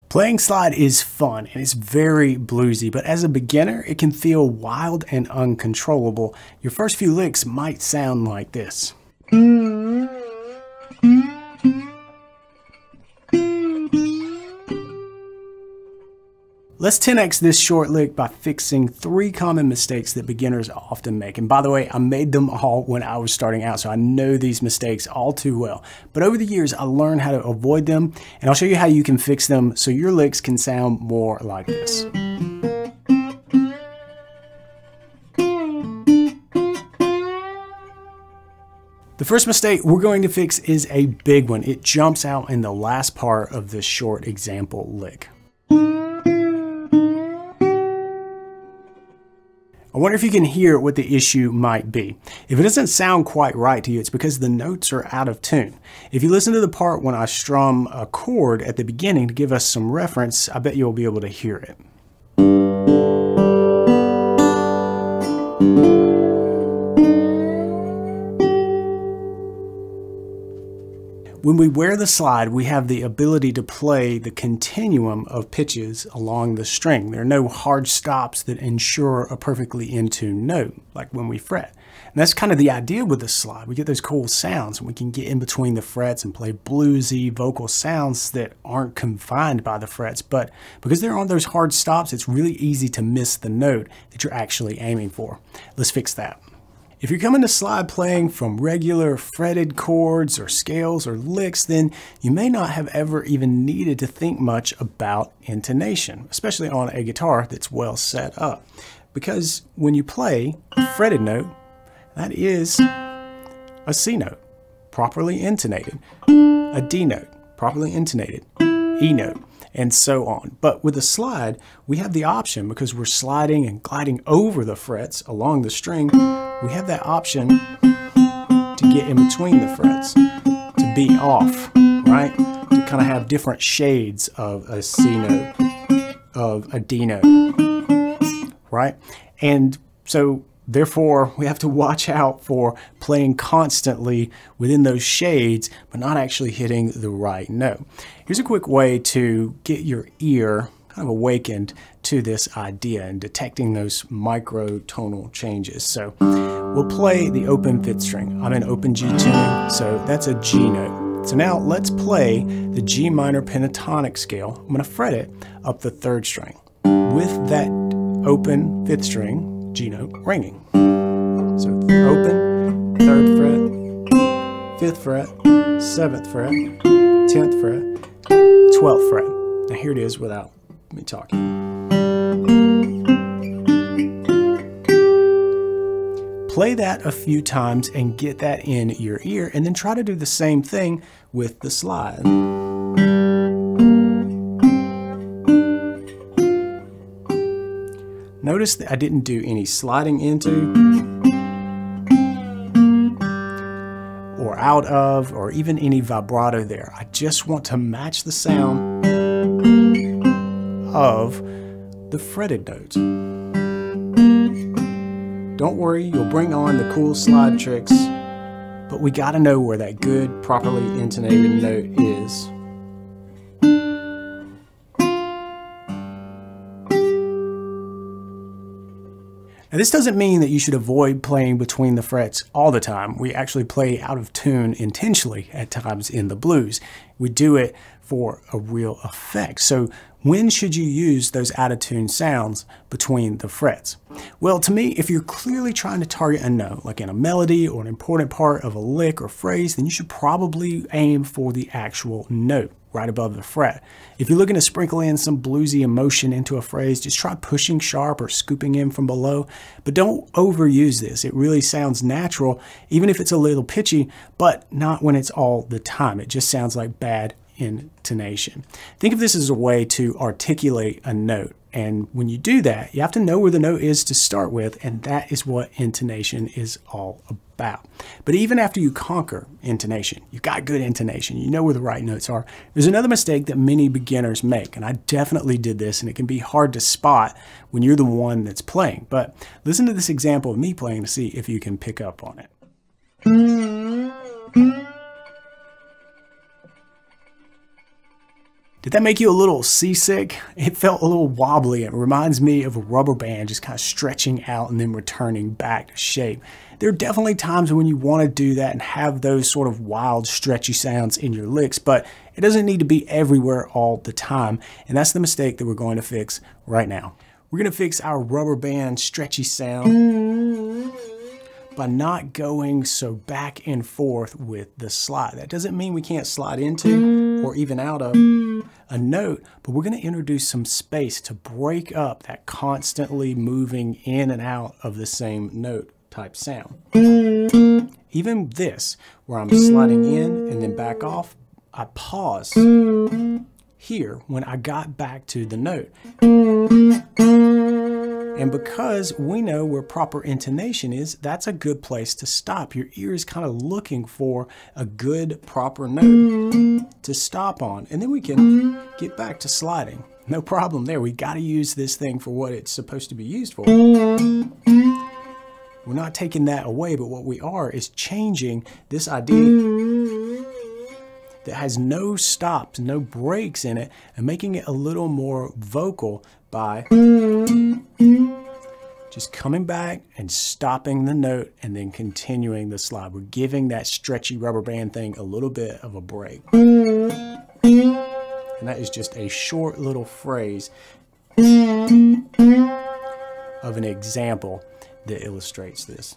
Playing slide is fun and it's very bluesy, but as a beginner, it can feel wild and uncontrollable. Your first few licks might sound like this. Let's 10x this short lick by fixing 3 common mistakes that beginners often make. And by the way, I made them all when I was starting out, so I know these mistakes all too well. But over the years, I learned how to avoid them, and I'll show you how you can fix them so your licks can sound more like this. The first mistake we're going to fix is a big one. It jumps out in the last part of this short example lick. I wonder if you can hear what the issue might be. If it doesn't sound quite right to you, it's because the notes are out of tune. If you listen to the part when I strum a chord at the beginning to give us some reference, I bet you'll be able to hear it. When we wear the slide, we have the ability to play the continuum of pitches along the string. There are no hard stops that ensure a perfectly in tune note, like when we fret. And that's kind of the idea with the slide. We get those cool sounds and we can get in between the frets and play bluesy vocal sounds that aren't confined by the frets. But because there aren't those hard stops, it's really easy to miss the note that you're actually aiming for. Let's fix that. If you're coming to slide playing from regular fretted chords or scales or licks, then you may not have ever even needed to think much about intonation, especially on a guitar that's well set up. Because when you play a fretted note, that is a C note, properly intonated, a D note, properly intonated, E note, and so on. But with a slide, we have the option, because we're sliding and gliding over the frets along the string, we have that option to get in between the frets, to be off, right? To kind of have different shades of a C note, of a D note, right? And so therefore, we have to watch out for playing constantly within those shades, but not actually hitting the right note. Here's a quick way to get your ear kind of awakened to this idea and detecting those microtonal changes. So we'll play the open 5th string. I'm in open G tuning, so that's a G note. So now let's play the G minor pentatonic scale. I'm going to fret it up the 3rd string with that open 5th string G note ringing. So open, 3rd fret, 5th fret, 7th fret, 10th fret, 12th fret. Now here it is without me talking. Play that a few times and get that in your ear, and then try to do the same thing with the slide. Notice that I didn't do any sliding into or out of, or even any vibrato there. I just want to match the sound of the fretted notes. Don't worry, you'll bring on the cool slide tricks, but we gotta know where that good, properly intonated note is. Now, this doesn't mean that you should avoid playing between the frets all the time. We actually play out of tune intentionally at times in the blues. We do it for a real effect. So when should you use those out of tune sounds between the frets? Well, to me, if you're clearly trying to target a note, like in a melody or an important part of a lick or phrase, then you should probably aim for the actual note right above the fret. If you're looking to sprinkle in some bluesy emotion into a phrase, just try pushing sharp or scooping in from below, but don't overuse this. It really sounds natural, even if it's a little pitchy, but not when it's all the time. It just sounds like bad intonation. Think of this as a way to articulate a note. And when you do that, you have to know where the note is to start with, and that is what intonation is all about. But even after you conquer intonation, you've got good intonation, you know where the right notes are, there's another mistake that many beginners make, and I definitely did this, and it can be hard to spot when you're the one that's playing. But listen to this example of me playing to see if you can pick up on it. Did that make you a little seasick? It felt a little wobbly. It reminds me of a rubber band just kind of stretching out and then returning back to shape. There are definitely times when you want to do that and have those sort of wild, stretchy sounds in your licks, but it doesn't need to be everywhere all the time. And that's the mistake that we're going to fix right now. We're going to fix our rubber band stretchy sound by not going so back and forth with the slide. That doesn't mean we can't slide into or even out of a note, but we're going to introduce some space to break up that constantly moving in and out of the same note type sound. Even this, where I'm sliding in and then back off, I pause here when I got back to the note. And because we know where proper intonation is, that's a good place to stop. Your ear is kind of looking for a good, proper note to stop on. And then we can get back to sliding. No problem there. We got to use this thing for what it's supposed to be used for. We're not taking that away, but what we are is changing this idea that has no stops, no breaks in it, and making it a little more vocal by just coming back and stopping the note and then continuing the slide. We're giving that stretchy rubber band thing a little bit of a break. And that is just a short little phrase of an example that illustrates this.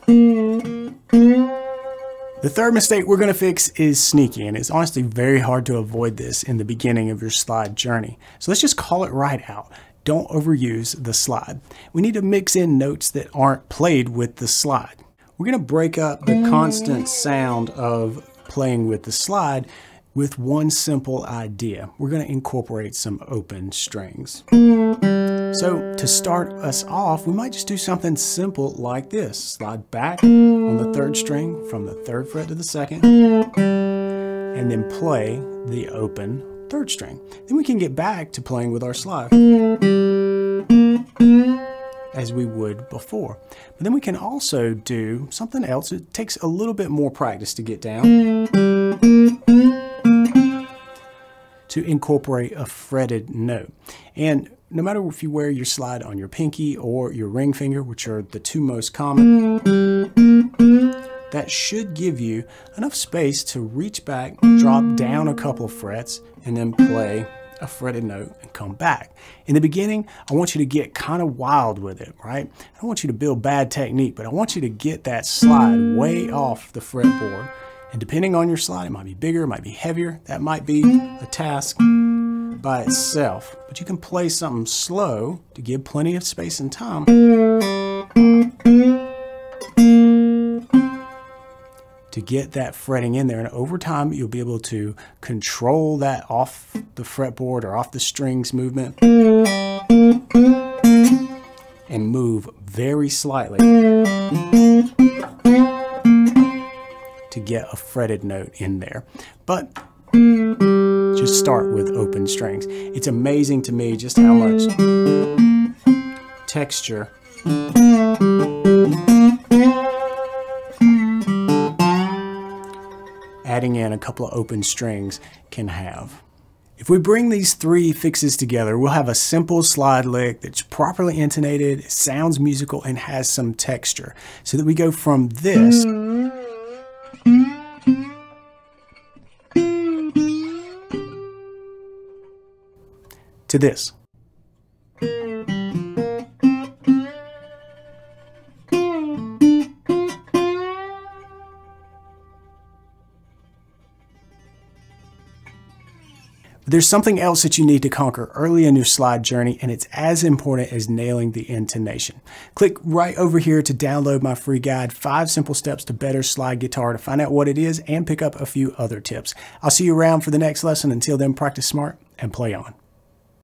The third mistake we're going to fix is sneaky, and it's honestly very hard to avoid this in the beginning of your slide journey. So let's just call it right out. Don't overuse the slide. We need to mix in notes that aren't played with the slide. We're going to break up the constant sound of playing with the slide with one simple idea. We're going to incorporate some open strings. So to start us off, we might just do something simple like this. Slide back on the third string from the third fret to the second, and then play the open third string. Then we can get back to playing with our slide as we would before. But then we can also do something else. It takes a little bit more practice to get down, to incorporate a fretted note. And no matter if you wear your slide on your pinky or your ring finger, which are the two most common, that should give you enough space to reach back, drop down a couple of frets, and then play a fretted note and come back. In the beginning, I want you to get kind of wild with it, right? I don't want you to build bad technique, but I want you to get that slide way off the fretboard. And depending on your slide, it might be bigger, it might be heavier. That might be a task by itself. But you can play something slow to give plenty of space and time to get that fretting in there. And over time, you'll be able to control that off the fretboard or off the strings movement and move very slightly to get a fretted note in there. But just start with open strings. It's amazing to me just how much texture adding in a couple of open strings can have. If we bring these three fixes together, we'll have a simple slide lick that's properly intonated, sounds musical, and has some texture. So that we go from this to this. There's something else that you need to conquer early in your slide journey, and it's as important as nailing the intonation. Click right over here to download my free guide, 5 Simple Steps to Better Slide Guitar, to find out what it is and pick up a few other tips. I'll see you around for the next lesson. Until then, practice smart and play on.